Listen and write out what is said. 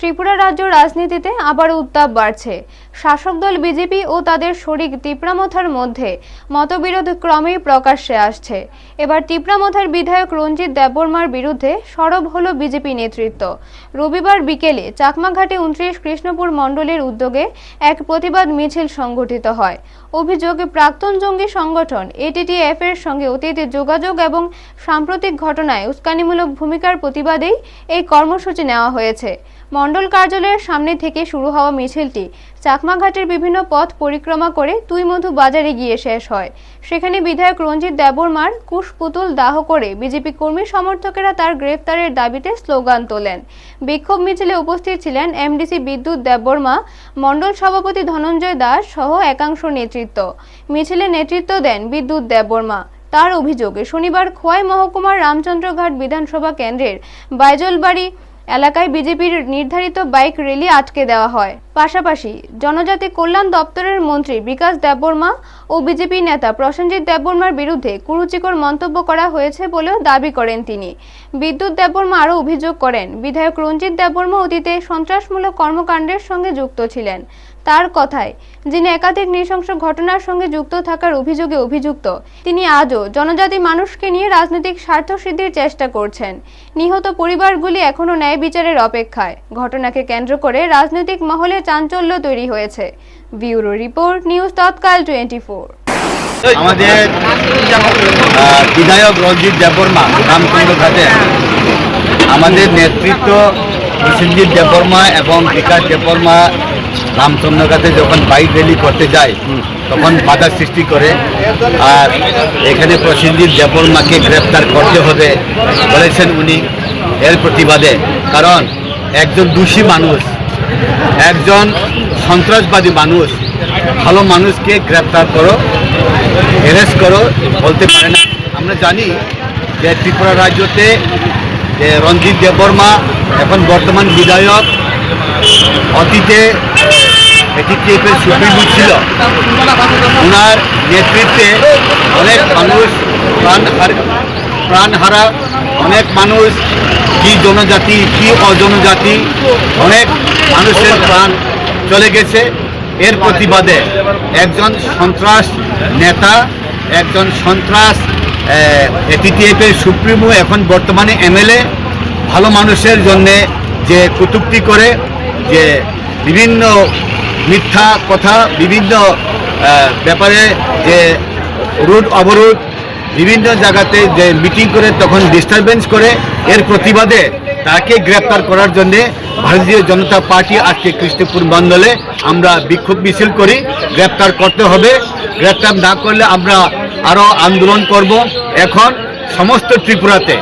ত্রিপুরা রাজ্য রাজনীতিতে আবারও উত্তাপ বাড়ছে। শাসক দল বিজেপি ও তাদের শরিক তিপ্রামথার মধ্যে মতবিরোধ ক্রমেই প্রকাশ্যে আসছে। এবার তিপ্রামথার বিধায়ক রঞ্জিত দেববর্মার বিরুদ্ধে সরব হলো বিজেপি নেতৃত্ব। রবিবার বিকেলে চাকমাঘাটে 29 কৃষ্ণপুর মণ্ডলের উদ্যোগে এক প্রতিবাদ মিছিল সংগঠিত হয়। অভিযোগ, প্রাক্তন জঙ্গি সংগঠন এটিটিএফ এর সঙ্গে অতীতে যোগাযোগ এবং সাম্প্রতিক ঘটনায় উস্কানিমূলক ভূমিকার প্রতিবাদেই এই কর্মসূচি নেওয়া হয়েছে। মণ্ডল কার্যালয়ের সামনে থেকে শুরু হওয়া মিছিলটি চাকমাঘাটের বিভিন্ন পথ পরিক্রমা করে তুইমধু বাজারে গিয়ে শেষ হয়। সেখানে বিধায়ক রঞ্জিত দেববর্মার কুশপুতুল দাহ করে বিজেপি কর্মী সমর্থকেরা তার গ্রেফতারের দাবিতে স্লোগান তোলেন। বিক্ষোভ মিছিলে উপস্থিত ছিলেন এমডিসি বিদ্যুৎ দেববর্মা, মণ্ডল সভাপতি ধনঞ্জয় দাস সহ একাংশ নেতৃত্ব। মিছিলে নেতৃত্ব দেন বিদ্যুৎ দেববর্মা। তার অভিযোগে শনিবার খোয়াই মহকুমার রামচন্দ্রঘাট বিধানসভা কেন্দ্রের বাইজলবাড়ি এলাকায় বিজেপির নির্ধারিত বাইক র্যালি আটকে দেওয়া হয়। পাশাপাশি জনজাতি কল্যাণ দপ্তরের মন্ত্রী বিকাশ দেববর্মা ও বিজেপি নেতা প্রসেনজিৎ দেববর্মার বিরুদ্ধে কুরুচিকর মন্তব্য করা হয়েছে বলেও দাবি করেন তিনি। বিদ্যুৎ দেববর্মা আরও অভিযোগ করেন, বিধায়ক রঞ্জিত দেববর্মা অতীতে সন্ত্রাসমূলক কর্মকাণ্ডের সঙ্গে যুক্ত ছিলেন। তার কথায়, যিনি একাধিক নৃশংস ঘটনার সঙ্গে যুক্ত থাকার অভিযোগে অভিযুক্ত, তিনি আজও জনজাতি মানুষকে নিয়ে রাজনৈতিক স্বার্থ সিদ্ধির চেষ্টা করছেন। নিহত পরিবারগুলি এখনো ন্যায় বিচারের অপেক্ষায়। ঘটনাকে কেন্দ্র করে রাজনৈতিক মহলে চাঞ্চল্য তৈরি হয়েছে। ব্যুরো রিপোর্ট, নিউজ তৎকাল 24। আমাদের বিধায়ক রঞ্জিত দেববর্মা রামচন্দ্রঘাটে আমাদের নেতৃত্ব প্রসেনজিৎ দেববর্মা এবং বিকাশ দেববর্মা রামচন্দ্রঘাটে যখন বাইক র্যালি করতে যায় তখন বাধা সৃষ্টি করে। আর এখানে প্রসেনজিৎ দেববর্মাকে গ্রেফতার করতে হবে বলেছেন উনি, এর প্রতিবাদে। কারণ একজন দোষী মানুষ, একজন সন্ত্রাসবাদী মানুষ ভালো মানুষকে গ্রেফতার করো, অ্যারেস্ট করো বলতে পারে না। আমরা জানি যে ত্রিপুরা রাজ্যতে রঞ্জিত দেববর্মা এখন বর্তমান বিধায়ক, অতীতে এটিটিএফের সুপ্রিমো ছিল। ওনার নেতৃত্বে অনেক মানুষ প্রাণ হারা, অনেক মানুষ, কি জনজাতি কি অজনজাতি, অনেক মানুষের প্রাণ চলে গেছে। এর প্রতিবাদে একজন সন্ত্রাস নেতা, একজন সন্ত্রাস এটিটিএফের সুপ্রিমো, এখন বর্তমানে এমএলএ, ভালো মানুষের জন্যে যে কটূক্তি করে, যে বিভিন্ন মিথ্যা কথা, বিভিন্ন ব্যাপারে যে রোড অবরোধ, বিভিন্ন জায়গাতে যে মিটিং করে তখন ডিস্টারবেন্স করে, এর প্রতিবাদে তাকে গ্রেপ্তার করার জন্যে ভারতীয় জনতা পার্টি আজকে কৃষ্ণপুর মণ্ডলে আমরা বিক্ষোভ মিছিল করি। গ্রেপ্তার করতে হবে, গ্রেপ্তার না করলে আমরা আরও আন্দোলন করব। এখন সমস্ত ত্রিপুরাতে